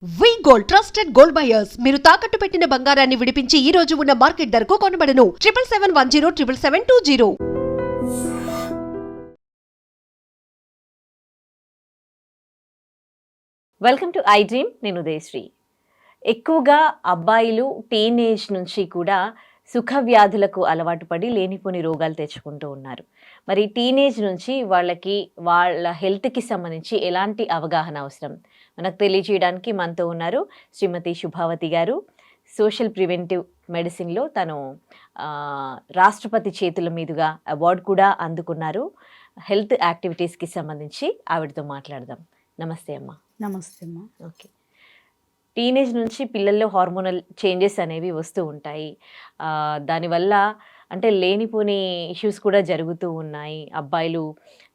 వి gold trusted gold buyers మీరు తాకట్టు పెట్టిన బంగారాన్ని విడిపించి ఈ రోజు ఉన్న మార్కెట్ ధరకు కొనబడను 7771077720. Welcome to I dream. నేను ఉదయశ్రీ. ఎక్కువగా అబ్బాయిలు టీనేజ్ నుంచి కూడా సుఖ వ్యాధులకు అలవాటు పడి లేనిపోని రోగాలు తెచ్చుకుంటూ ఉన్నారు. మరి టీనేజ్ నుంచి వాళ్ళ హెల్త్కి సంబంధించి ఎలాంటి అవగాహన అవసరం మనకు తెలియజేయడానికి మనతో ఉన్నారు శ్రీమతి శుభావతి గారు. సోషల్ ప్రివెంటివ్ మెడిసిన్లో తను రాష్ట్రపతి చేతుల మీదుగా అవార్డు కూడా అందుకున్నారు. హెల్త్ యాక్టివిటీస్కి సంబంధించి ఆవిడతో మాట్లాడదాం. నమస్తే అమ్మా. నమస్తే అమ్మా. ఓకే, టీనేజ్ నుంచి పిల్లల్లో హార్మోనల్ చేంజెస్ అనేవి వస్తూ ఉంటాయి. దానివల్ల అంటే లేనిపోని ఇష్యూస్ కూడా జరుగుతూ ఉన్నాయి. అబ్బాయిలు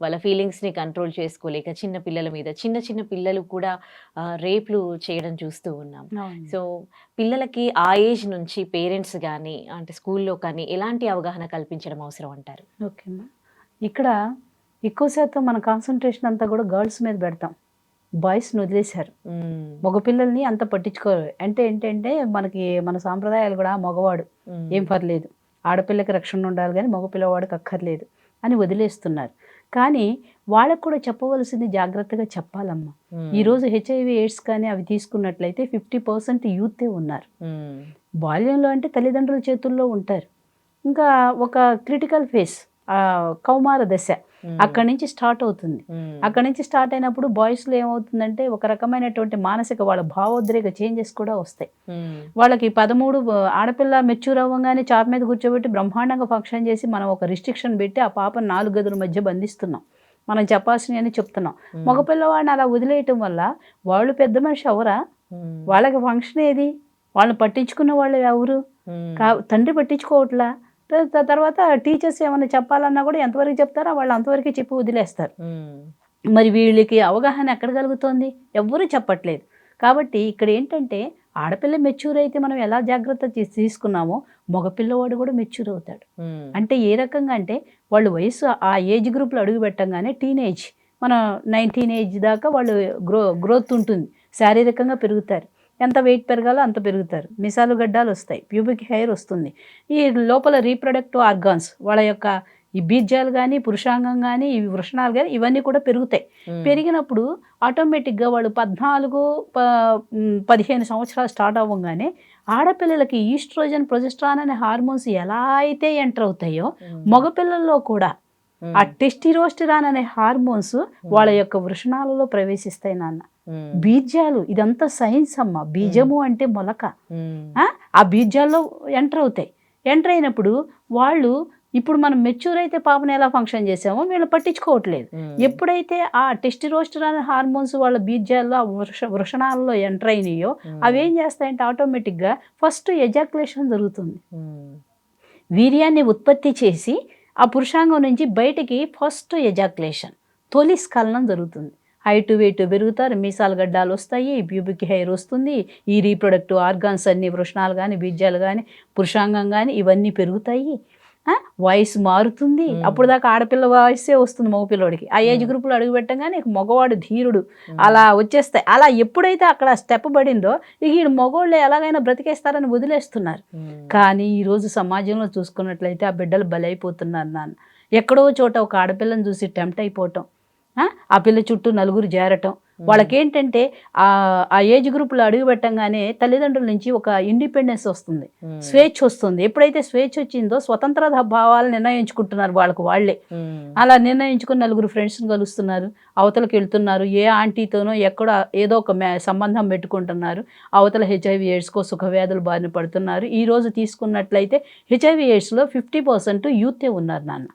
వాళ్ళ ఫీలింగ్స్ని కంట్రోల్ చేసుకోలేక చిన్న పిల్లల మీద చిన్న పిల్లలు కూడా రేప్లు చేయడం చూస్తూ ఉన్నాం. సో పిల్లలకి ఆ ఏజ్ నుంచి పేరెంట్స్ కానీ అంటే స్కూల్లో కానీ ఎలాంటి అవగాహన కల్పించడం అవసరం అంటారు? ఓకే అమ్మా. ఇక్కడ ఎక్కువ శాతం మన కాన్సన్ట్రేషన్ అంతా కూడా గర్ల్స్ మీద పెడతాం. బాయ్స్ని వదిలేశారు. మగపిల్లల్ని అంత పట్టించుకోరు. అంటే ఏంటంటే మన సాంప్రదాయాలు కూడా మగవాడు ఏం పర్లేదు, ఆడపిల్లకి రక్షణ ఉండాలి కానీ మగపిల్లవాడికి అక్కర్లేదు అని వదిలేస్తున్నారు. కానీ వాళ్ళకు కూడా చెప్పవలసింది జాగ్రత్తగా చెప్పాలమ్మా. ఈరోజు HIV AIDS కానీ అవి తీసుకున్నట్లయితే 50% యూతే ఉన్నారు. బాల్యంలో అంటే తల్లిదండ్రుల చేతుల్లో ఉంటారు. ఇంకా ఒక క్రిటికల్ ఫేస్ కౌమార దశ అక్కడి నుంచి స్టార్ట్ అవుతుంది. అక్కడి నుంచి స్టార్ట్ అయినప్పుడు బాయ్స్లో ఏమవుతుందంటే ఒక రకమైనటువంటి మానసిక వాళ్ళ భావోద్రేక చేంజెస్ కూడా వస్తాయి. వాళ్ళకి 13 ఆడపిల్ల మెచ్యూర్ అవ్వగానే చాప మీద కూర్చోబెట్టి బ్రహ్మాండంగా ఫంక్షన్ చేసి మనం ఒక రిస్ట్రిక్షన్ పెట్టి ఆ పాపను 4 గదుల మధ్య బంధిస్తున్నాం. మనం చెప్పాల్సినవి చెప్తున్నాం. మగపిల్లవాడిని అలా వదిలేయటం వల్ల వాళ్ళు పెద్ద మనిషి అవరా? వాళ్ళకి ఫంక్షన్ ఏది? వాళ్ళని పట్టించుకున్న వాళ్ళు ఎవరు? తండ్రి పట్టించుకోవట్లా. తర్వాత టీచర్స్ ఏమైనా చెప్పాలన్నా కూడా ఎంతవరకు చెప్తారో వాళ్ళు అంతవరకు చెప్పి వదిలేస్తారు. మరి వీళ్ళకి అవగాహన ఎక్కడ కలుగుతోంది? ఎవ్వరూ చెప్పట్లేదు. కాబట్టి ఇక్కడ ఏంటంటే ఆడపిల్ల మెచ్యూర్ అయితే మనం ఎలా జాగ్రత్త తీసుకున్నామో మగపిల్లవాడు కూడా మెచ్యూర్ అవుతాడు. అంటే ఏ రకంగా అంటే వాళ్ళు వయసు ఆ ఏజ్ గ్రూప్లో అడుగు పెట్టంగానే టీనేజ్ మన 19 ఏజ్ దాకా వాళ్ళు గ్రోత్ ఉంటుంది. శారీరకంగా పెరుగుతారు. ఎంత వెయిట్ పెరగాలో అంత పెరుగుతారు. మిసాలు గడ్డాలు వస్తాయి, ప్యూబిక్ హెయిర్ వస్తుంది. ఈ లోపల రీప్రొడక్టివ్ ఆర్గాన్స్ వాళ్ళ యొక్క ఈ బీజాలు కానీ పురుషాంగం కానీ ఈ వృషణాలు కానీ ఇవన్నీ కూడా పెరుగుతాయి. పెరిగినప్పుడు ఆటోమేటిక్గా వాళ్ళు 14-15 సంవత్సరాలు స్టార్ట్ అవ్వగానే ఆడపిల్లలకి ఈస్ట్రోజన్ ప్రొజెస్ట్రాన్ అనే హార్మోన్స్ ఎలా అయితే ఎంటర్ అవుతాయో మగపిల్లల్లో కూడా ఆ టెస్టిరోస్టెరాన్ అనే హార్మోన్స్ వాళ్ళ యొక్క వృషణాలలో ప్రవేశిస్తాయి. నాన్న బీజాలు ఇదంతా సైన్స్ అమ్మ. బీజము అంటే మొలక. ఆ బీజాల్లో ఎంటర్ అవుతాయి. ఎంటర్ అయినప్పుడు వాళ్ళు ఇప్పుడు మనం మెచ్యూర్ అయితే పాపను ఎలా ఫంక్షన్ చేసామో వీళ్ళు పట్టించుకోవట్లేదు. ఎప్పుడైతే ఆ టెస్టిరోస్టెరాన్ హార్మోన్స్ వాళ్ళ బీజాల్లో వృషణాలలో ఎంటర్ అయినాయో అవి ఏం చేస్తాయంటే ఆటోమేటిక్గా ఫస్ట్ ఎజాక్యులేషన్ జరుగుతుంది. వీర్యాన్ని ఉత్పత్తి చేసి ఆ పురుషాంగం నుంచి బయటికి ఫస్ట్ ఎజాక్యులేషన్ తొలి స్ఖలనం జరుగుతుంది. హైట్ వెయిట్ పెరుగుతారు, మీసాలు గడ్డాలు వస్తాయి, ప్యూబిక్ హెయిర్ వస్తుంది, ఈ రీప్రొడక్టివ్ ఆర్గాన్స్ అన్ని వృషణాలు కానీ బీజాలు కానీ పురుషాంగం కానీ ఇవన్నీ పెరుగుతాయి. వయసు మారుతుంది. అప్పుడు దాకా ఆడపిల్ల వయసే వస్తుంది మగపిల్లడికి. ఆ ఏజ్ గ్రూప్లో అడుగు పెట్టగానే మగవాడు ధీరుడు అలా వచ్చేస్తాయి. అలా ఎప్పుడైతే అక్కడ స్టెప్ పడిందో ఇక ఈ మగవాళ్ళు ఎలాగైనా బ్రతికేస్తారని వదిలేస్తున్నారు. కానీ ఈరోజు సమాజంలో చూసుకున్నట్లయితే ఆ బిడ్డలు బలైపోతున్నారు. నాన్న ఎక్కడో చోట ఒక ఆడపిల్లని చూసి టెంప్ట్ అయిపోవటం, ఆ పిల్ల చుట్టూ నలుగురు చేరటం, వాళ్ళకేంటంటే ఆ ఏజ్ గ్రూప్లో అడుగు పెట్టంగానే తల్లిదండ్రుల నుంచి ఒక ఇండిపెండెన్స్ వస్తుంది, స్వేచ్ఛ వస్తుంది. ఎప్పుడైతే స్వేచ్ఛ వచ్చిందో స్వతంత్ర భావాలు నిర్ణయించుకుంటున్నారు వాళ్ళకు వాళ్ళే. అలా నిర్ణయించుకుని నలుగురు ఫ్రెండ్స్ని కలుస్తున్నారు, అవతలకి వెళ్తున్నారు, ఏ ఆంటీతోనో ఎక్కడో ఏదో ఒక సంబంధం పెట్టుకుంటున్నారు. అవతల HIV AIDS సుఖవ్యాధులు బారిన పడుతున్నారు. ఈరోజు తీసుకున్నట్లయితే HIV AIDSలో 50% యూతే ఉన్నారు నాన్న.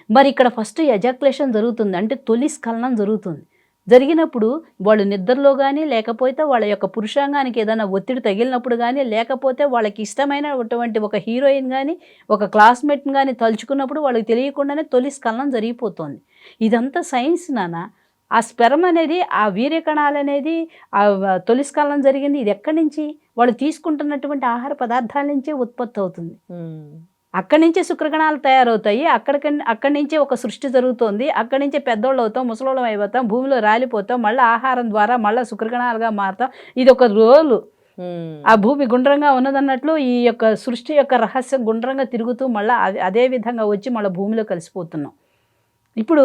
మరి ఇక్కడ ఫస్ట్ ఎజాక్యులేషన్ జరుగుతుంది, అంటే తొలి స్ఖలనం జరుగుతుంది. జరిగినప్పుడు వాళ్ళు నిద్రలో కానీ లేకపోతే వాళ్ళ యొక్క పురుషాంగానికి ఏదైనా ఒత్తిడి తగిలినప్పుడు కానీ లేకపోతే వాళ్ళకి ఇష్టమైనటువంటి ఒక హీరోయిన్ కానీ ఒక క్లాస్మేట్ని కానీ తలుచుకున్నప్పుడు వాళ్ళకి తెలియకుండానే తొలి స్ఖలనం జరిగిపోతుంది. ఇదంతా సైన్స్ నాన్న. ఆ స్పెర్మ్ అనేది ఆ వీర్యకణాలు అనేది ఆ తొలి స్ఖలనం జరిగింది. ఇది ఎక్కడి నుంచి? వాళ్ళు తీసుకుంటున్నటువంటి ఆహార పదార్థాల నుంచే ఉత్పత్తి అవుతుంది. అక్కడి నుంచే శుక్రకణాలు తయారవుతాయి, అక్కడి నుంచే ఒక సృష్టి జరుగుతుంది, అక్కడి నుంచే పెద్దోళ్ళు అవుతాం, ముసలోళ్ళం అయిపోతాం, భూమిలో రాలిపోతాం, మళ్ళీ ఆహారం ద్వారా మళ్ళీ శుక్రకణాలుగా మారుతాం. ఇది ఒక రోలు. ఆ భూమి గుండ్రంగా ఉన్నదన్నట్లు ఈ యొక్క సృష్టి యొక్క రహస్యం గుండ్రంగా తిరుగుతూ మళ్ళీ అదే విధంగా వచ్చి మళ్ళీ భూమిలో కలిసిపోతున్నాం. ఇప్పుడు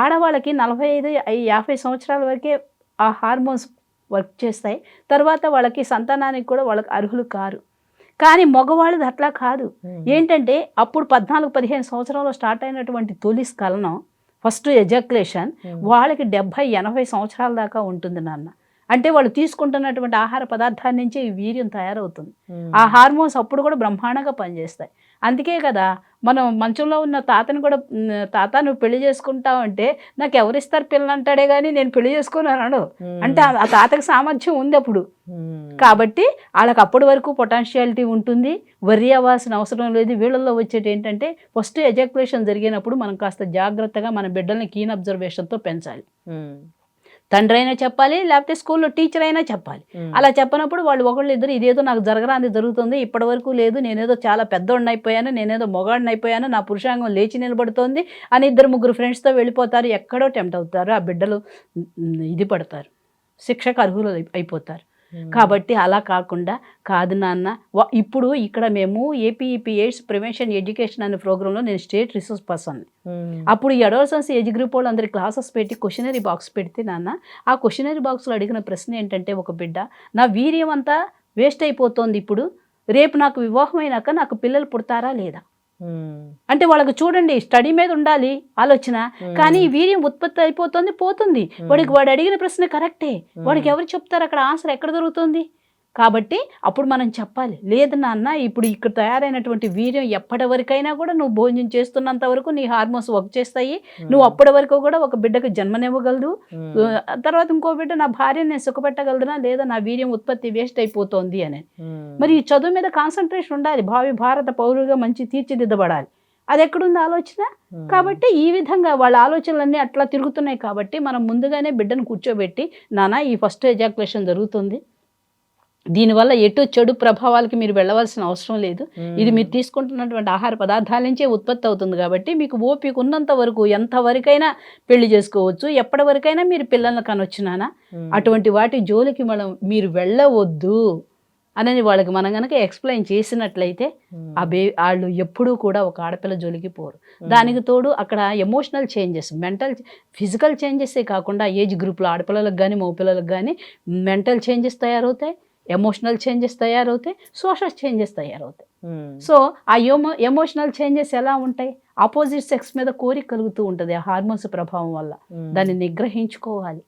ఆడవాళ్ళకి 45-50 సంవత్సరాల వరకే ఆ హార్మోన్స్ వర్క్ చేస్తాయి. తర్వాత వాళ్ళకి సంతానానికి కూడా వాళ్ళకి అర్హులు కారు. కానీ మగవాళ్ళది అట్లా కాదు. ఏంటంటే అప్పుడు 14-15 సంవత్సరాల్లో స్టార్ట్ అయినటువంటి తొలి స్ఖలనం, ఫస్ట్ ఎజాక్యులేషన్, వాళ్ళకి 70-80 సంవత్సరాల దాకా ఉంటుంది నాన్న. అంటే వాళ్ళు తీసుకుంటున్నటువంటి ఆహార పదార్థాల నుంచే ఈ వీర్యం తయారవుతుంది. ఆ హార్మోన్స్ అప్పుడు కూడా బ్రహ్మాండంగా పనిచేస్తాయి. అందుకే కదా మనం మంచంలో ఉన్న తాతను కూడా, తాత నువ్వు పెళ్లి చేసుకుంటావు అంటే నాకు ఎవరిస్తారు పిల్లలు అంటాడే కానీ నేను పెళ్లి చేసుకున్నాను అంటే ఆ తాతకి సామర్థ్యం ఉంది అప్పుడు. కాబట్టి వాళ్ళకి అప్పటి వరకు పొటాన్షియాలిటీ ఉంటుంది, వర్రీ అవ్వాల్సిన అవసరం లేదు. వీళ్ళల్లో వచ్చేటి ఏంటంటే ఫస్ట్ ఎజాక్యులేషన్ జరిగినప్పుడు మనం కాస్త జాగ్రత్తగా మన బిడ్డల్ని కీన్ అబ్జర్వేషన్తో పెంచాలి. తండ్రి అయినా చెప్పాలి, లేకపోతే స్కూల్లో టీచర్ అయినా చెప్పాలి. అలా చెప్పనప్పుడు వాళ్ళు ఒకళ్ళు ఇద్దరు ఇదేదో నాకు జరగరాంది జరుగుతుంది, ఇప్పటి వరకు లేదు, నేనేదో చాలా పెద్దోడిని అయిపోయాను, నేనేదో మొగాడిని అయిపోయాను, నా పురుషాంగం లేచి నిలబడుతోంది అని 2-3 ఫ్రెండ్స్తో వెళ్ళిపోతారు. ఎక్కడో టెంప్ట్ అవుతారు, ఆ బిడ్డలు ఇది పడతారు, శిక్షకు అర్హులు అయిపోతారు. కాబట్టి అలా కాకుండా కాదు నాన్న. ఇప్పుడు ఇక్కడ మేము ఏపీఈపీ ఎయిడ్స్ ప్రివెన్షన్ ఎడ్యుకేషన్ అనే ప్రోగ్రాంలో నేను స్టేట్ రిసోర్స్ పర్సన్. అప్పుడు ఈ అడోలసెన్స్ ఏజ్ గ్రూప్ వాళ్ళు అందరి క్లాసెస్ పెట్టి క్వశ్చనరీ బాక్స్ పెడితే నాన్న, ఆ క్వశ్చనరీ బాక్స్లో అడిగిన ప్రశ్న ఏంటంటే, ఒక బిడ్డ నా వీర్యం అంతా వేస్ట్ అయిపోతుంది, ఇప్పుడు రేపు నాకు వివాహం అయినాక నాకు పిల్లలు పుడతారా లేదా అంటే, వాళ్ళకి చూడండి స్టడీ మీద ఉండాలి ఆలోచన, కానీ వీర్యం ఉత్పత్తి అయిపోతుంది పోతుంది. వాడు అడిగిన ప్రశ్న కరెక్టే, వాడికి ఎవరు చెప్తారు అక్కడ ఆన్సర్ ఎక్కడ దొరుకుతుంది? కాబట్టి అప్పుడు మనం చెప్పాలి, లేదు నాన్న ఇప్పుడు ఇక్కడ తయారైనటువంటి వీర్యం ఎప్పటి వరకైనా కూడా నువ్వు భోజనం చేస్తున్నంత వరకు నీ హార్మోన్స్ వర్క్ చేస్తాయి, నువ్వు అప్పటి వరకు కూడా ఒక బిడ్డకు జన్మనివ్వగలదు, తర్వాత ఇంకో బిడ్డ నా భార్యని నేను సుఖపెట్టగలదునా లేదా, నా వీర్యం ఉత్పత్తి వేస్ట్ అయిపోతుంది అని. మరి ఈ చదువు మీద కాన్సన్ట్రేషన్ ఉండాలి, భావి భారత పౌరులుగా మంచి తీర్చిదిద్దబడాలి, అది ఎక్కడుంది ఆలోచన? కాబట్టి ఈ విధంగా వాళ్ళ ఆలోచనలన్నీ అట్లా తిరుగుతున్నాయి. కాబట్టి మనం ముందుగానే బిడ్డను కూర్చోబెట్టి, నాన్న ఈ ఫస్ట్ ఎజాక్యులేషన్ జరుగుతుంది, దీనివల్ల ఎటు చెడు ప్రభావాలకి మీరు వెళ్ళవలసిన అవసరం లేదు, ఇది మీరు తీసుకుంటున్నటువంటి ఆహార పదార్థాల నుంచే ఉత్పత్తి అవుతుంది, కాబట్టి మీకు ఓపిక ఉన్నంత వరకు ఎంతవరకైనా పెళ్లి చేసుకోవచ్చు, ఎప్పటి వరకైనా మీరు పిల్లల్ని కనొచ్చునానా, అటువంటి వాటి జోలికి మీరు వెళ్ళవద్దు అని వాళ్ళకి మనం కనుక ఎక్స్ప్లెయిన్ చేసినట్లయితే వాళ్ళు ఎప్పుడూ కూడా ఒక ఆడపిల్ల జోలికి పోరు. దానికి తోడు అక్కడ ఎమోషనల్ చేంజెస్, ఫిజికల్ చేంజెసే కాకుండా ఏజ్ గ్రూప్లో ఆడపిల్లలకు కానీ మగపిల్లలకు కానీ మెంటల్ చేంజెస్ తయారవుతాయి, ఎమోషనల్ చేంజెస్ తయారవుతాయి, సోషల్ చేంజెస్ తయారవుతాయి. సో ఆ ఎమోషనల్ చేంజెస్ ఎలా ఉంటాయి? ఆపోజిట్ సెక్స్ మీద కోరిక కలుగుతూ ఉంటుంది ఆ హార్మోన్స్ ప్రభావం వల్ల, దాన్ని నిగ్రహించుకోవాలి.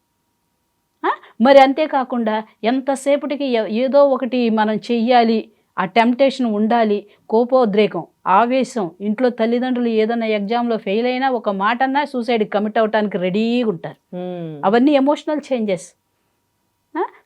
మరి అంతేకాకుండా ఎంతసేపటికి ఏదో ఒకటి మనం చెయ్యాలి, ఆ టెంప్టేషన్ ఉండాలి, కోపోద్రేకం, ఆవేశం, ఇంట్లో తల్లిదండ్రులు ఏదైనా ఎగ్జామ్లో ఫెయిల్ అయినా ఒక మాట అన్నా సూసైడ్కి కమిట్ అవడానికి రెడీగా ఉంటారు. అవన్నీ ఎమోషనల్ చేంజెస్.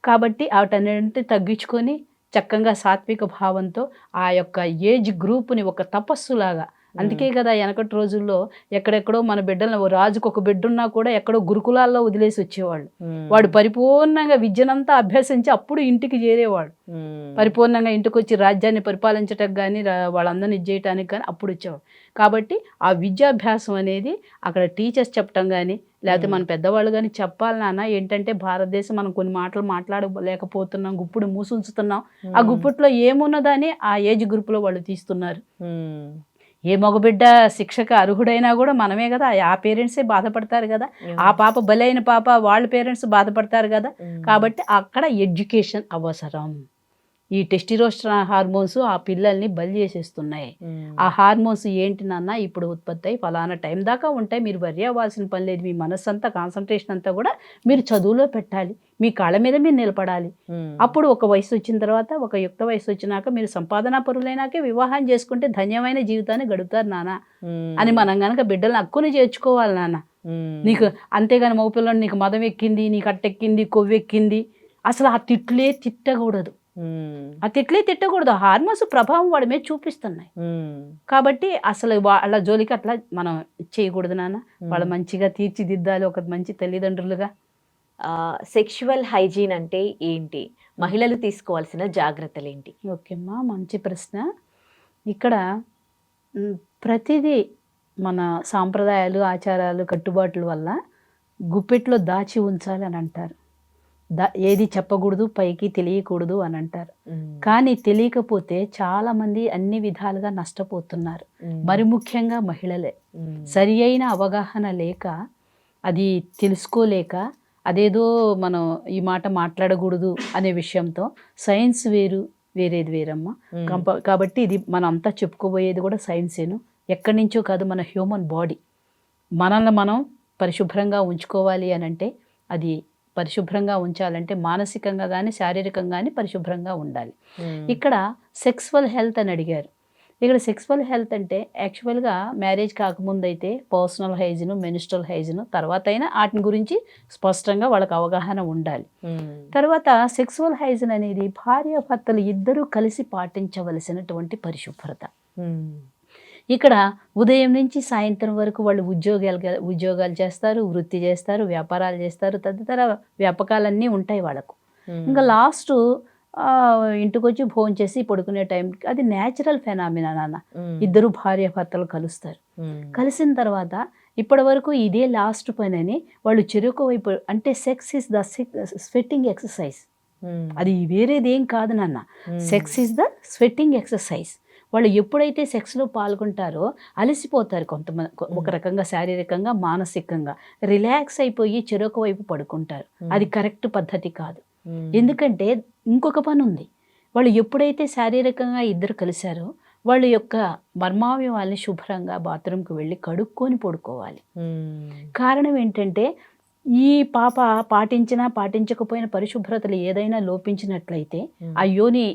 కాబట్టి వాటన్నింటినీ తగ్గించుకొని చక్కగా సాత్విక భావంతో ఆ యొక్క ఏజ్ గ్రూప్ని ఒక తపస్సులాగా, అందుకే కదా వెనకటి రోజుల్లో ఎక్కడెక్కడో మన బిడ్డలను, రాజుకు ఒక బిడ్డ ఉన్నా కూడా ఎక్కడో గురుకులాల్లో వదిలేసి వచ్చేవాళ్ళు. వాడు పరిపూర్ణంగా విద్యనంతా అభ్యసించి అప్పుడు ఇంటికి చేరేవాడు, పరిపూర్ణంగా ఇంటికి వచ్చి రాజ్యాన్ని పరిపాలించడానికి కానీ వాళ్ళందరినీ ఇది చేయటానికి కానీ అప్పుడు వచ్చేవాడు. కాబట్టి ఆ విద్యాభ్యాసం అనేది అక్కడ టీచర్స్ చెప్పటం కానీ లేకపోతే మన పెద్దవాళ్ళు కానీ చెప్పాలి నాన్న. ఏంటంటే భారతదేశం మనం కొన్ని మాటలు మాట్లాడలేకపోతున్నాం, గుప్పుడు మూసుంచుతున్నాం, ఆ గుప్పుట్లో ఏమున్నదని ఆ ఏజ్ గ్రూప్లో వాళ్ళు తీస్తున్నారు. ఏ మగబిడ్డ శిక్షకు అర్హుడైనా కూడా మనమే కదా, ఆ పేరెంట్సే బాధపడతారు కదా, ఆ పాప బలైన పాప వాళ్ళ పేరెంట్స్ బాధపడతారు కదా. కాబట్టి అక్కడ ఎడ్యుకేషన్ అవసరం. ఈ టెస్టిరోస్టెరాన్ హార్మోన్స్ ఆ పిల్లల్ని బలి చేసేస్తున్నాయి. ఆ హార్మోన్స్ ఏంటి నాన్న, ఇప్పుడు ఉత్పత్తి అయ్యి ఫలానా టైం దాకా ఉంటాయి, మీరు వర్రీ అవ్వాల్సిన పని లేదు. మీ మనస్సు అంతా, కాన్సన్ట్రేషన్ అంతా కూడా మీరు చదువులో పెట్టాలి, మీ కాళ్ళ మీద మీరు నిలబడాలి. అప్పుడు ఒక వయసు వచ్చిన తర్వాత, ఒక యుక్త వయసు వచ్చినాక మీరు సంపాదనా పరులైనాకే వివాహం చేసుకుంటే ధన్యమైన జీవితాన్ని గడుపుతారు నాన్న అని మనం కనుక బిడ్డలను హక్కుని చేర్చుకోవాలి నాన్న. నీకు అంతేగాని మగపిల్లలు నీకు మదం ఎక్కింది, నీకు అట్టెక్కింది, కొవ్వెక్కింది, అసలు ఆ తిట్లే తిట్టకూడదు. ఆ తిట్లే తిట్టకూడదు, హార్మోన్స్ ప్రభావం వాడి మీద చూపిస్తున్నాయి. కాబట్టి అసలు వాళ్ళ జోలికి అట్లా మనం చేయకూడదు నాన్న. వాళ్ళు మంచిగా తీర్చిదిద్దాలి ఒక మంచి తల్లిదండ్రులుగా. సెక్షువల్ హైజీన్ అంటే ఏంటి, మహిళలు తీసుకోవాల్సిన జాగ్రత్తలు ఏంటి? ఓకేమ్మా, మంచి ప్రశ్న. ఇక్కడ ప్రతిదీ మన సాంప్రదాయాలు, ఆచారాలు, కట్టుబాట్ల వల్ల గుప్పెట్లో దాచి ఉంచాలి అని అంటారు. ఏది చెప్పకూడదు, పైకి తెలియకూడదు అని అంటారు. కానీ తెలియకపోతే చాలామంది అన్ని విధాలుగా నష్టపోతున్నారు. మరి ముఖ్యంగా మహిళలే. సరి అయిన అవగాహన లేక, అది తెలుసుకోలేక, అదేదో మనం ఈ మాట మాట్లాడకూడదు అనే విషయంతో సైన్స్ వేరు, వేరేది వేరమ్మ. కాబట్టి ఇది మనం అంతా చెప్పుకోబోయేది కూడా సైన్సేను. ఎక్కడి నుంచో కాదు, మన హ్యూమన్ బాడీ. మనల్ని మనం పరిశుభ్రంగా ఉంచుకోవాలి అని అంటే, అది పరిశుభ్రంగా ఉంచాలంటే మానసికంగా కానీ శారీరకంగా కానీ పరిశుభ్రంగా ఉండాలి. ఇక్కడ సెక్సువల్ హెల్త్ అని అడిగారు. ఇక్కడ సెక్సువల్ హెల్త్ అంటే యాక్చువల్గా మ్యారేజ్ కాకముందు అయితే పర్సనల్ హైజీను, మెన్స్ట్రల్ హైజీను, తర్వాత అయినా వాటిని గురించి స్పష్టంగా వాళ్ళకి అవగాహన ఉండాలి. తర్వాత సెక్సువల్ హైజీన్ అనేది భార్యాభర్తలు ఇద్దరూ కలిసి పాటించవలసినటువంటి పరిశుభ్రత. ఇక్కడ ఉదయం నుంచి సాయంత్రం వరకు వాళ్ళు ఉద్యోగాలు చేస్తారు, వృత్తి చేస్తారు, వ్యాపారాలు చేస్తారు, తదితర వ్యాపకాలన్నీ ఉంటాయి వాళ్ళకు. ఇంకా లాస్ట్ ఇంటికి వచ్చి భోజనం చేసి పడుకునే టైంకి అది న్యాచురల్ ఫెనామినా నాన్న. ఇద్దరు భార్యాభర్తలు కలుస్తారు. కలిసిన తర్వాత ఇప్పటి వరకు ఇదే లాస్ట్ పని అని వాళ్ళు చెరుకు వైపు, అంటే sex is the sweating exercise. అది వేరేదేం కాదు నాన్న. Sex is the sweating exercise. వాళ్ళు ఎప్పుడైతే సెక్స్లో పాల్గొంటారో అలసిపోతారు కొంతమంది, ఒక రకంగా శారీరకంగా, మానసికంగా రిలాక్స్ అయిపోయి చెరొక వైపు పడుకుంటారు. అది కరెక్ట్ పద్ధతి కాదు. ఎందుకంటే ఇంకొక పని ఉంది. వాళ్ళు ఎప్పుడైతే శారీరకంగా ఇద్దరు కలిశారో వాళ్ళ యొక్క మర్మావయవాల్ని శుభ్రంగా బాత్రూమ్కి వెళ్ళి కడుక్కొని పడుకోవాలి. కారణం ఏంటంటే, ఈ పాప పాటించినా పాటించకపోయిన పరిశుభ్రతలు ఏదైనా లోపించినట్లయితే ఆ యోని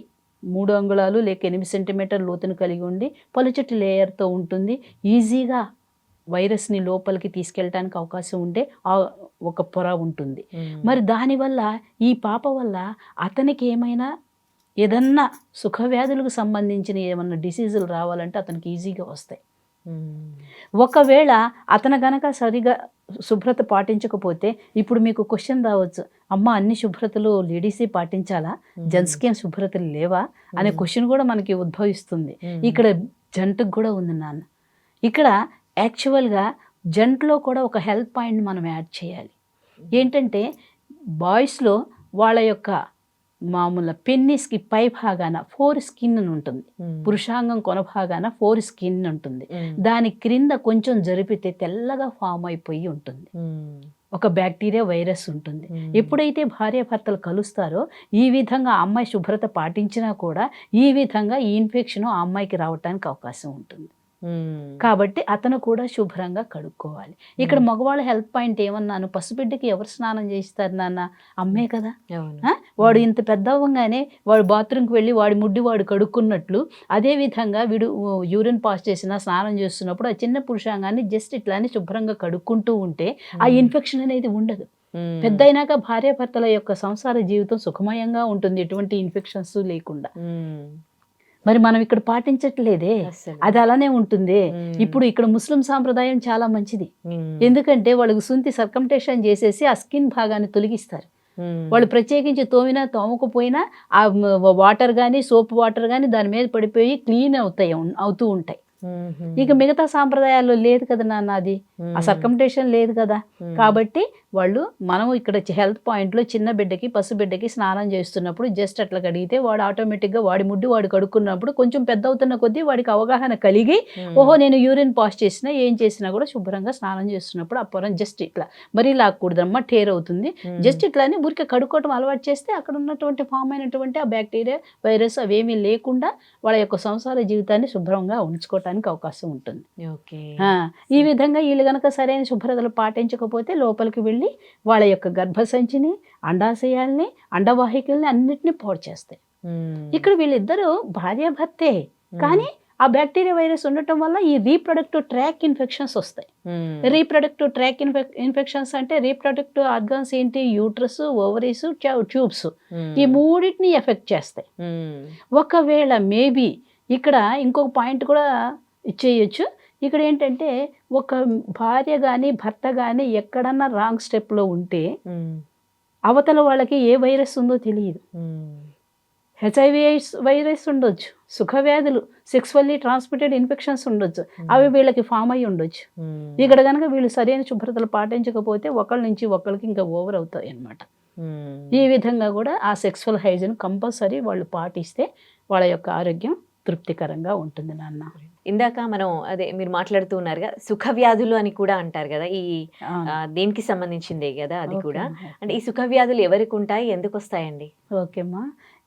3 అంగుళాలు లేక 8 సెంటీమీటర్ లోతును కలిగి ఉండి పలుచటి లేయర్తో ఉంటుంది. ఈజీగా వైరస్ని లోపలికి తీసుకెళ్ళటానికి అవకాశం ఉంటే ఒక పొర ఉంటుంది. మరి దానివల్ల ఈ పాప వల్ల అతనికి ఏమైనా ఏదన్నా సుఖవ్యాధులకు సంబంధించిన ఏమన్నా డిసీజులు రావాలంటే అతనికి ఈజీగా వస్తాయి. ఒకవేళ అతను గనక సరిగా శుభ్రత పాటించకపోతే, ఇప్పుడు మీకు క్వశ్చన్ రావచ్చు, అమ్మ అన్ని శుభ్రతలు లేడీసే పాటించాలా, జెంట్స్కి ఏం శుభ్రతలు లేవా అనే క్వశ్చన్ కూడా మనకి ఉద్భవిస్తుంది. ఇక్కడ జంటకు కూడా ఉంది నాన్న. ఇక్కడ యాక్చువల్గా జంటలో కూడా ఒక హెల్త్ పాయింట్ మనం యాడ్ చేయాలి. ఏంటంటే, బాయ్స్లో వాళ్ళ యొక్క మామూలు పెన్నిస్కి పై భాగాన 4 స్కిన్ అని ఉంటుంది. పురుషాంగం కొన భాగాన 4 స్కిన్ ఉంటుంది. దాని క్రింద కొంచెం జరిపితే తెల్లగా ఫామ్ అయిపోయి ఉంటుంది. ఒక బ్యాక్టీరియా, వైరస్ ఉంటుంది. ఎప్పుడైతే భార్యాభర్తలు కలుస్తారో ఈ విధంగా ఆ అమ్మాయి శుభ్రత పాటించినా కూడా ఈ విధంగా ఈ ఇన్ఫెక్షన్ ఆ అమ్మాయికి రావడానికి అవకాశం ఉంటుంది. కాబట్టి అతను కూడా శుభ్రంగా కడుక్కోవాలి. ఇక్కడ మగవాళ్ళ హెల్త్ పాయింట్ ఏమన్నాను, పసిబిడ్డకి ఎవరు స్నానం చేస్తారు నాన్న? అమ్మే కదా. వాడు ఇంత పెద్ద అవ్వగానే వాడు బాత్రూమ్కి వెళ్ళి వాడి ముడ్డి వాడు కడుక్కున్నట్లు, అదేవిధంగా వీడు యూరిన్ పాస్ చేసినా స్నానం చేస్తున్నప్పుడు ఆ చిన్న పురుషాంగాన్ని జస్ట్ ఇట్లానే శుభ్రంగా కడుక్కుంటూ ఉంటే ఆ ఇన్ఫెక్షన్ అనేది ఉండదు. పెద్ద అయినాక భార్యాభర్తల యొక్క సంసార జీవితం సుఖమయంగా ఉంటుంది, ఎటువంటి ఇన్ఫెక్షన్స్ లేకుండా. మరి మనం ఇక్కడ పాటించట్లేదే, అది అలానే ఉంటుంది. ఇప్పుడు ఇక్కడ ముస్లిం సాంప్రదాయం చాలా మంచిది. ఎందుకంటే వాళ్ళకి సుంతి సర్కంటేషన్ చేసేసి ఆ స్కిన్ భాగాన్ని తొలగిస్తారు. వాళ్ళు ప్రత్యేకించి తోమినా తోమకపోయినా ఆ వాటర్ కానీ, సోప్ వాటర్ కానీ దాని మీద పడిపోయి క్లీన్ అవుతూ ఉంటాయి. ఇక మిగతా సాంప్రదాయాల్లో లేదు కదా నాన్న, అది ఆ సర్కంటేషన్ లేదు కదా. కాబట్టి వాళ్ళు మనం ఇక్కడ హెల్త్ పాయింట్లో చిన్న బిడ్డకి, పసు బిడ్డకి స్నానం చేస్తున్నప్పుడు జస్ట్ అట్లా కడిగితే వాడు ఆటోమేటిక్గా వాడి ముడ్డి వాడు కడుక్కున్నప్పుడు కొంచెం పెద్ద అవుతున్న కొద్దీ వాడికి అవగాహన కలిగి, ఓహో నేను యూరిన్ పాస్ చేసినా ఏం చేసినా కూడా శుభ్రంగా స్నానం చేస్తున్నప్పుడు ఆ పొరం జస్ట్ ఇట్లా మరీ లాక్కూడదమ్మా, టేర్ అవుతుంది, జస్ట్ ఇట్లానే ఊరికే కడుక్కోవటం అలవాటు చేస్తే అక్కడ ఉన్నటువంటి ఫామ్ అయినటువంటి ఆ బ్యాక్టీరియా, వైరస్ అవేమీ లేకుండా వాళ్ళ యొక్క సంసార జీవితాన్ని శుభ్రంగా ఉంచుకోవటానికి అవకాశం ఉంటుంది. ఈ విధంగా వీళ్ళు గనక సరైన శుభ్రతలు పాటించకపోతే లోపలికి వెళ్ళి వాళ్ళ యొక్క గర్భసంచిని, అండాశయాల్ని, అండవాహికల్ని అన్నిటినీ పాడు చేస్తాయి. ఇక్కడ వీళ్ళిద్దరూ భార్యాభర్తే, కానీ ఆ బ్యాక్టీరియా, వైరస్ ఉండటం వల్ల ఈ రీప్రొడక్టివ్ ట్రాక్ ఇన్ఫెక్షన్స్ వస్తాయి. రీప్రొడక్టివ్ ట్రాక్ ఇన్ఫెక్షన్స్ అంటే రీప్రొడక్టివ్ ఆర్గాన్స్ ఏంటి? యూట్రస్, ఓవరీస్, ట్యూబ్స్, ఈ మూడింటిని ఎఫెక్ట్ చేస్తాయి. ఒకవేళ మేబీ ఇక్కడ ఇంకొక పాయింట్ కూడా ఇచ్చేయచ్చు. ఇక్కడ ఏంటంటే, ఒక భార్య కానీ భర్త కానీ ఎక్కడన్నా రాంగ్ స్టెప్లో ఉంటే అవతల వాళ్ళకి ఏ వైరస్ ఉందో తెలియదు. హెచ్ఐవి ఎయిడ్స్ వైరస్ ఉండొచ్చు, సుఖవ్యాధులు, సెక్సువల్లీ ట్రాన్స్మిటెడ్ ఇన్ఫెక్షన్స్ ఉండొచ్చు, అవి వీళ్ళకి ఫామ్ అయ్యి ఉండొచ్చు. ఇక్కడ కనుక వీళ్ళు సరైన శుభ్రతలు పాటించకపోతే ఒకళ్ళ నుంచి ఒకళ్ళకి ఇంకా ఓవర్ అవుతాయి అన్నమాట. ఈ విధంగా కూడా ఆ సెక్సువల్ హైజీన్ కంపల్సరీ వాళ్ళు పాటిస్తే వాళ్ళ యొక్క ఆరోగ్యం తృప్తికరంగా ఉంటుంది నాన్న. ఇందాక మనం అదే మీరు మాట్లాడుతూ ఉన్నారుగా సుఖ వ్యాధులు అని కూడా అంటారు కదా, ఈ దేనికి సంబంధించిందే కదా అది కూడా. అంటే ఈ సుఖ వ్యాధులు ఎవరికి ఉంటాయి, ఎందుకు వస్తాయండి? ఓకేమ్మా,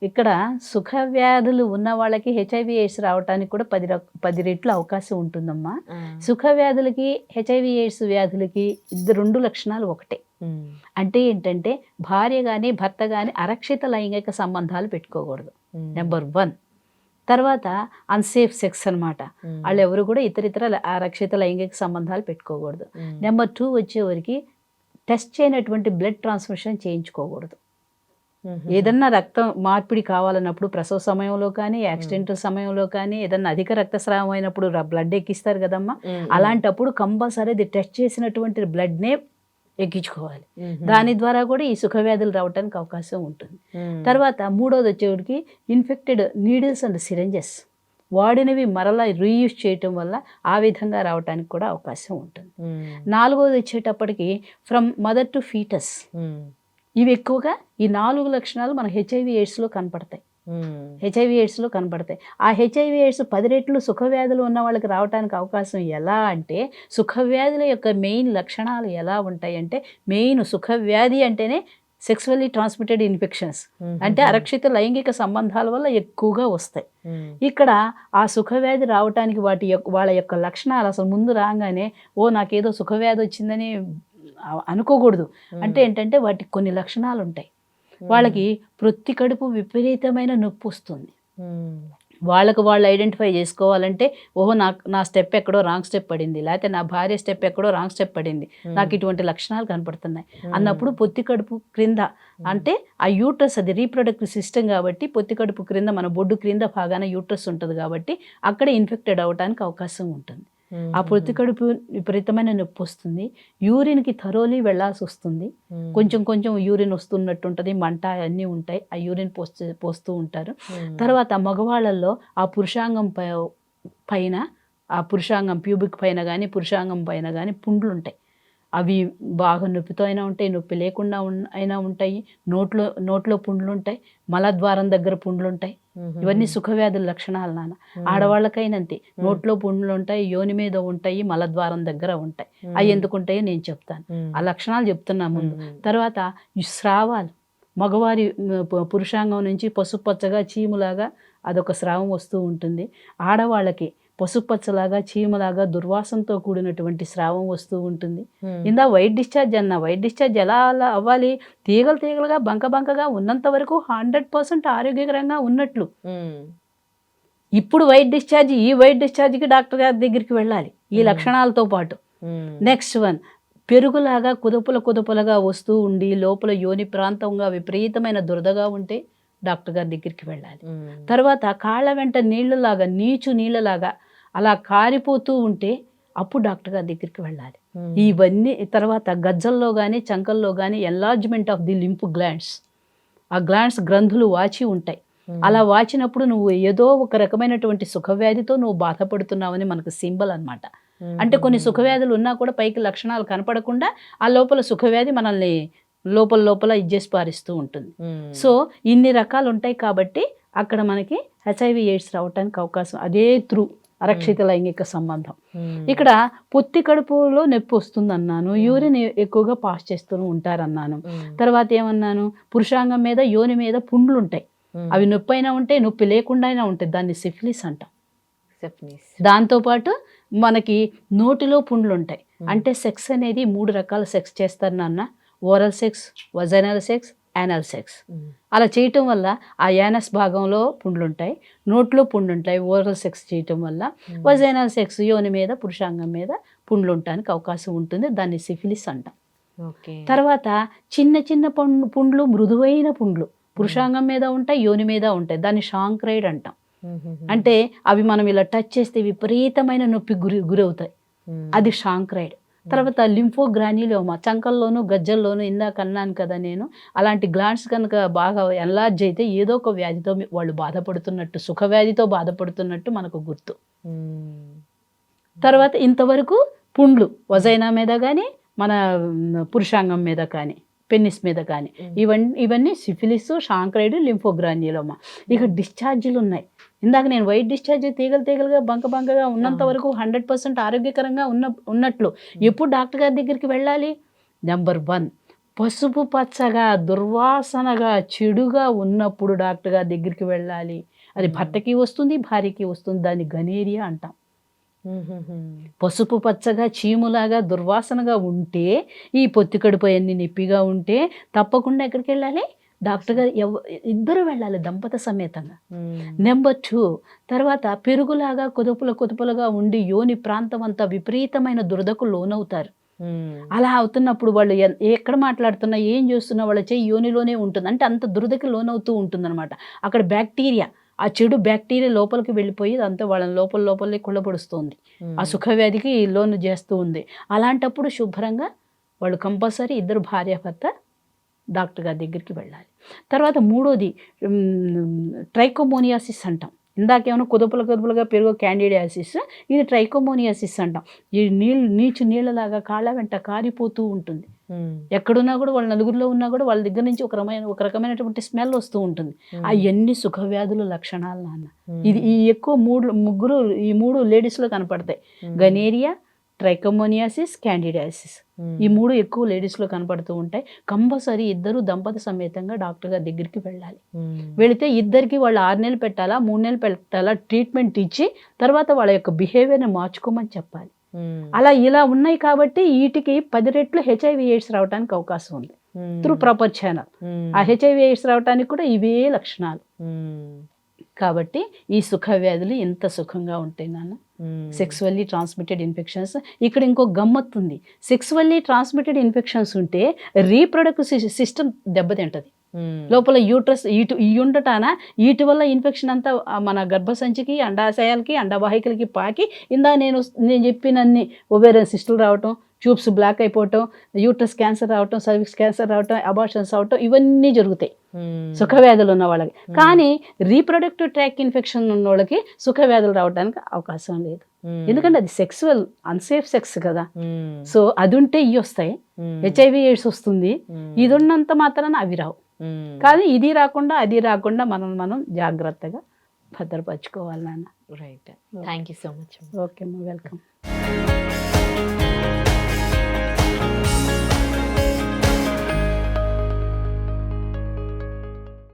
ఇక్కడ సుఖ వ్యాధులు ఉన్న వాళ్ళకి హెచ్ఐవి ఎయిడ్స్ రావడానికి కూడా 10 రెట్లు అవకాశం ఉంటుందమ్మా. సుఖ వ్యాధులకి హెచ్ఐవి ఎయిడ్స్ వ్యాధులకి 2 లక్షణాలు ఒకటే. అంటే ఏంటంటే భార్య కానీ భర్త కానీ అరక్షిత లైంగిక సంబంధాలు పెట్టుకోకూడదు, నెంబర్ 1. తర్వాత అన్సేఫ్ సెక్స్ అనమాట, వాళ్ళు ఎవరు కూడా ఇతర అరక్షిత లైంగిక సంబంధాలు పెట్టుకోకూడదు. నెంబర్ 2 వచ్చేవరికి టెస్ట్ చేయనటువంటి బ్లడ్ ట్రాన్స్ఫ్యూషన్ చేయించుకోకూడదు. ఏదన్నా రక్తం మార్పిడి కావాలన్నప్పుడు ప్రసవ సమయంలో కానీ యాక్సిడెంట్ సమయంలో కానీ ఏదన్నా అధిక రక్తస్రావం అయినప్పుడు బ్లడ్ ఎక్కిస్తారు కదమ్మా, అలాంటప్పుడు కంపల్సరీ అది టెస్ట్ చేసినటువంటి బ్లడ్నే ఎక్కించుకోవాలి. దాని ద్వారా కూడా ఈ సుఖ వ్యాధులు రావడానికి అవకాశం ఉంటుంది. తర్వాత 3వది వచ్చేటికి ఇన్ఫెక్టెడ్ నీడిల్స్ అండ్ సిరంజెస్ వాడినవి మరలా రీయూజ్ చేయటం వల్ల ఆ విధంగా రావడానికి కూడా అవకాశం ఉంటుంది. 4వది వచ్చేటప్పటికి ఫ్రమ్ మదర్ టు ఫీటస్. ఇవి ఎక్కువగా ఈ 4 లక్షణాలు మన హెచ్ఐవి ఎయిడ్స్లో కనపడతాయి. ఆ హెచ్ఐవి ఎయిడ్స్ 10 రెట్లు సుఖవ్యాధులు ఉన్న వాళ్ళకి రావడానికి అవకాశం ఎలా అంటే, సుఖవ్యాధుల యొక్క మెయిన్ లక్షణాలు ఎలా ఉంటాయి అంటే, మెయిన్ సుఖవ్యాధి అంటేనే సెక్సువల్లీ ట్రాన్స్మిటెడ్ ఇన్ఫెక్షన్స్, అంటే అరక్షిత లైంగిక సంబంధాల వల్ల ఎక్కువగా వస్తాయి. ఇక్కడ ఆ సుఖవ్యాధి రావడానికి వాళ్ళ యొక్క లక్షణాలు అసలు ముందు రాగానే నాకేదో సుఖవ్యాధి వచ్చిందని అనుకోకూడదు. అంటే ఏంటంటే వాటికి కొన్ని లక్షణాలు ఉంటాయి. వాళ్ళకి ప్రొత్తి కడుపు విపరీతమైన నొప్పి వస్తుంది. వాళ్ళకు వాళ్ళు ఐడెంటిఫై చేసుకోవాలంటే నా స్టెప్ ఎక్కడో రాంగ్ స్టెప్ పడింది, లేకపోతే నా భార్య స్టెప్ ఎక్కడో రాంగ్ స్టెప్ పడింది, నాకు ఇటువంటి లక్షణాలు కనపడుతున్నాయి అన్నప్పుడు పొత్తి కడుపు క్రింద, అంటే ఆ యూట్రస్, అది రీప్రొడక్టివ్ సిస్టమ్ కాబట్టి పొత్తి కడుపు క్రింద మన బొడ్డు క్రింద భాగాన యూట్రస్ ఉంటుంది కాబట్టి అక్కడ ఇన్ఫెక్టెడ్ అవ్వడానికి అవకాశం ఉంటుంది. ఆ పొత్తి కడుపు విపరీతమైన నొప్పి వస్తుంది. యూరిన్కి థరోలీ వెళ్ళాల్సి వస్తుంది. కొంచెం యూరిన్ వస్తున్నట్టు ఉంటుంది, మంట అన్నీ ఉంటాయి. ఆ యూరిన్ పోస్తూ ఉంటారు. తర్వాత మగవాళ్ళల్లో ఆ పురుషాంగం పైన, ఆ పురుషాంగం ప్యూబిక్ పైన కానీ పురుషాంగం పైన కానీ పుండ్లు ఉంటాయి. అవి బాగా నొప్పితో అయినా ఉంటాయి, నొప్పి లేకుండా అయినా ఉంటాయి. నోట్లో పుండ్లు ఉంటాయి, మలద్వారం దగ్గర పుండ్లు ఉంటాయి. ఇవన్నీ సుఖవ్యాధుల లక్షణాలు నాన్న. ఆడవాళ్ళకైనంతే, నోట్లో పుండ్లు ఉంటాయి, యోని మీద ఉంటాయి, మలద్వారం దగ్గర ఉంటాయి. అవి ఎందుకు ఉంటాయో నేను చెప్తాను, ఆ లక్షణాలు చెప్తున్నా ముందు. తర్వాత స్రావాలు, మగవారి పురుషాంగం నుంచి పసుపచ్చగా చీములాగా అదొక స్రావం వస్తూ ఉంటుంది. ఆడవాళ్ళకి పసుపచ్చలాగా చీమలాగా దుర్వాసనతో కూడినటువంటి స్రావం వస్తూ ఉంటుంది. వైట్ డిశ్చార్జ్ అన్న, వైట్ డిశ్చార్జ్ ఎలా అవ్వాలి, తీగలుగా బంకగా ఉన్నంత వరకు 100% ఆరోగ్యకరంగా ఉన్నట్లు. ఇప్పుడు వైట్ డిశ్చార్జ్కి డాక్టర్ గారి దగ్గరికి వెళ్ళాలి ఈ లక్షణాలతో పాటు. నెక్స్ట్ వన్, పెరుగులాగా కుదపులుగా వస్తూ ఉండి లోపల యోని ప్రాంతంగా విపరీతమైన దురదగా ఉంటే డాక్టర్ గారి దగ్గరికి వెళ్ళాలి. తర్వాత కాళ్ళ వెంట నీచు నీళ్ళలాగా అలా కారిపోతూ ఉంటే అప్పుడు డాక్టర్ గారి దగ్గరికి వెళ్ళాలి. ఇవన్నీ తర్వాత గజ్జల్లో కానీ చంకల్లో కానీ enlargement of the lymph glands, ఆ గ్లాండ్స్ గ్రంథులు వాచి ఉంటాయి. అలా వాచినప్పుడు నువ్వు ఏదో ఒక రకమైనటువంటి సుఖవ్యాధితో నువ్వు బాధపడుతున్నావని మనకు సింబల్ అన్నమాట. అంటే కొన్ని సుఖవ్యాధులు ఉన్నా కూడా పైకి లక్షణాలు కనపడకుండా ఆ లోపల సుఖవ్యాధి మనల్ని లోపల ఇచ్చేసి పారిస్తూ ఉంటుంది. సో ఇన్ని రకాలు ఉంటాయి కాబట్టి అక్కడ మనకి హెచ్ఐవి ఎయిడ్స్ రావడానికి అవకాశం అదే త్రూ అరక్షిత లైంగిక సంబంధం. ఇక్కడ పొత్తి కడుపులో నొప్పి వస్తుంది అన్నాను, యూరిన్ ఎక్కువగా పాస్ చేస్తూ ఉంటారన్నాను. తర్వాత ఏమన్నాను, పురుషాంగం మీద యోని మీద పుండ్లు ఉంటాయి, అవి నొప్పి అయినా ఉంటాయి, నొప్పి లేకుండా అయినా ఉంటాయి, దాన్ని సిఫిలిస్ అంటాం. దాంతోపాటు మనకి నోటిలో పుండ్లు ఉంటాయి. అంటే సెక్స్ అనేది 3 రకాల సెక్స్ చేస్తారు నాన్న, oral sex, vaginal sex, anal sex. అలా చేయటం వల్ల ఆ యానస్ భాగంలో పుండ్లు ఉంటాయి, నోట్లో పుండ్లు ఉంటాయి. ఓరల్ సెక్స్ చేయటం వల్ల వజైనల్ సెక్స్ యోని మీద పురుషాంగం మీద పుండ్లు ఉండడానికి అవకాశం ఉంటుంది, దాన్ని సిఫిలిస్ అంటాం. తర్వాత చిన్న పుండ్లు, మృదువైన పుండ్లు పురుషాంగం మీద ఉంటాయి, యోని మీద ఉంటాయి, దాన్ని షాంక్రైడ్ అంటాం. అంటే అవి మనం ఇలా టచ్ చేస్తే విపరీతమైన నొప్పి గురవుతాయి, అది షాంక్రైడ్. తర్వాత లింఫోగ్రాన్యులోమా, చంకల్లోను గజ్జల్లోను ఇందాక అన్నాను కదా నేను, అలాంటి గ్లాండ్స్ కనుక బాగా ఎన్లార్జ్ అయితే ఏదో ఒక వ్యాధితో వాళ్ళు బాధపడుతున్నట్టు, సుఖవ్యాధితో బాధపడుతున్నట్టు మనకు గుర్తు. తర్వాత ఇంతవరకు పుండ్లు వజైనా మీద కానీ, మన పురుషాంగం మీద కానీ, పెన్నిస్ మీద కానీ, ఇవన్నీ సిఫిలిస్, షాంక్రైడ్, లింఫోగ్రాన్యులోమా. ఇక డిశ్చార్జీలు ఉన్నాయి. ఇందాక నేను వైట్ డిశ్చార్జ్ తీగలుగా బంకగా ఉన్నంత వరకు 100% ఆరోగ్యకరంగా ఉన్నట్లు ఎప్పుడు డాక్టర్ గారి దగ్గరికి వెళ్ళాలి? నెంబర్ 1, పసుపు పచ్చగా దుర్వాసనగా చెడుగా ఉన్నప్పుడు డాక్టర్ గారి దగ్గరికి వెళ్ళాలి. అది భర్తకి వస్తుంది, భార్యకి వస్తుంది. దాన్ని గనేరియా అంటాం. పసుపు పచ్చగా చీములాగా దుర్వాసనగా ఉంటే, ఈ పొత్తి కడుపు అన్ని నొప్పిగా ఉంటే తప్పకుండా ఎక్కడికి వెళ్ళాలి? డాక్టర్ గారు ఇద్దరు వెళ్ళాలి దంపత సమేతంగా. నెంబర్ 2, తర్వాత పెరుగులాగా కుదుపులుగా ఉండి యోని ప్రాంతం అంతా విపరీతమైన దురదకు లోనవుతారు. అలా అవుతున్నప్పుడు వాళ్ళు ఎక్కడ మాట్లాడుతున్నా, ఏం చేస్తున్నా వాళ్ళ చెయ్యి యోనిలోనే ఉంటుంది. అంటే అంత దురదకి లోనవుతూ ఉంటుంది అనమాట. అక్కడ బ్యాక్టీరియా, ఆ చెడు బ్యాక్టీరియా లోపలికి వెళ్ళిపోయి అంతా వాళ్ళని లోపలే కుళ్ళపడుస్తుంది. ఆ సుఖవ్యాధికి లోను చేస్తూ ఉంది. అలాంటప్పుడు శుభ్రంగా వాళ్ళు కంపల్సరీ ఇద్దరు భార్యాభర్త డాక్టర్ గారి దగ్గరికి వెళ్ళాలి. తర్వాత 3వది ట్రైకోమోనియాసిస్ అంటాం. ఇందాకేమైనా కుదుపులుగా పెరుగు క్యాండిడియాసిస్, ఇది ట్రైకోమోనియాసిస్ అంటాం. ఈ నీచు నీళ్ళలాగా కాళ్ళ వెంట కారిపోతూ ఉంటుంది. ఎక్కడున్నా కూడా వాళ్ళ నలుగురిలో ఉన్నా కూడా వాళ్ళ దగ్గర నుంచి ఒక రకమైనటువంటి స్మెల్ వస్తూ ఉంటుంది. అవన్నీ సుఖవ్యాధుల లక్షణాలు నాన్న. ఇది ఈ ఎక్కువ 3 లేడీస్లో కనపడతాయి. Gonorrhoea, trichomoniasis, candidiasis. ఈ 3 ఎక్కువ లేడీస్లో కనపడుతూ ఉంటాయి. కంపల్సరీ ఇద్దరు దంపతి సమేతంగా డాక్టర్ గారి దగ్గరికి వెళ్ళాలి. వెళితే ఇద్దరికి వాళ్ళు 6 నెలలు పెట్టాలా, 3 నెలలు పెట్టాలా ట్రీట్మెంట్ ఇచ్చి తర్వాత వాళ్ళ యొక్క బిహేవియర్ని మార్చుకోమని చెప్పాలి. అలా ఇలా ఉన్నాయి కాబట్టి వీటికి 10 రెట్లు HIV ఎయిడ్స్ రావడానికి అవకాశం ఉంది త్రూ ప్రాపర్ ఛానల్. ఆ HIV ఎయిడ్స్ రావడానికి కూడా ఇవే లక్షణాలు. కాబట్టి ఈ సుఖ వ్యాధులు ఎంత సుఖంగా ఉంటాయి నాన్న. Sexually transmitted infections. ఇక్కడ ఇంకో గమ్మత్తు ఉంది. సెక్సువల్లీ ట్రాన్స్మిటెడ్ ఇన్ఫెక్షన్స్ ఉంటే రీప్రొడక్టివ్ సిస్టమ్ దెబ్బతింటది. లోపల యూట్రస్ ఉండటాన వీటి వల్ల ఇన్ఫెక్షన్ అంతా మన గర్భసంచికి, అండాశయాలకి, అండవాహికలకి పాకి నేను చెప్పినన్ని ఒవేరియన్ సిస్టులు రావటం, ట్యూబ్స్ బ్లాక్ అయిపోవటం, యూట్రస్ క్యాన్సర్ రావటం, సర్విక్స్ క్యాన్సర్ రావటం, అబార్షన్స్ అవటం, ఇవన్నీ జరుగుతాయి సుఖవ్యాధులు ఉన్న వాళ్ళకి. కానీ రీప్రొడక్టివ్ ట్రాక్ ఇన్ఫెక్షన్ ఉన్న వాళ్ళకి సుఖవ్యాధులు రావడానికి అవకాశం లేదు. ఎందుకంటే అది సెక్సువల్ అన్సేఫ్ సెక్స్ కదా. సో అది ఉంటే ఇవి వస్తాయి. HIV ఎయిడ్స్ వస్తుంది. ఇది ఉన్నంత మాత్రాన అవి రావు. కానీ ఇది రాకుండా అది రాకుండా మనం జాగ్రత్తగా భద్రపరచుకోవాలి నాన్న. Right. Thank you so much. Okay అమ్మా, వెల్కమ్.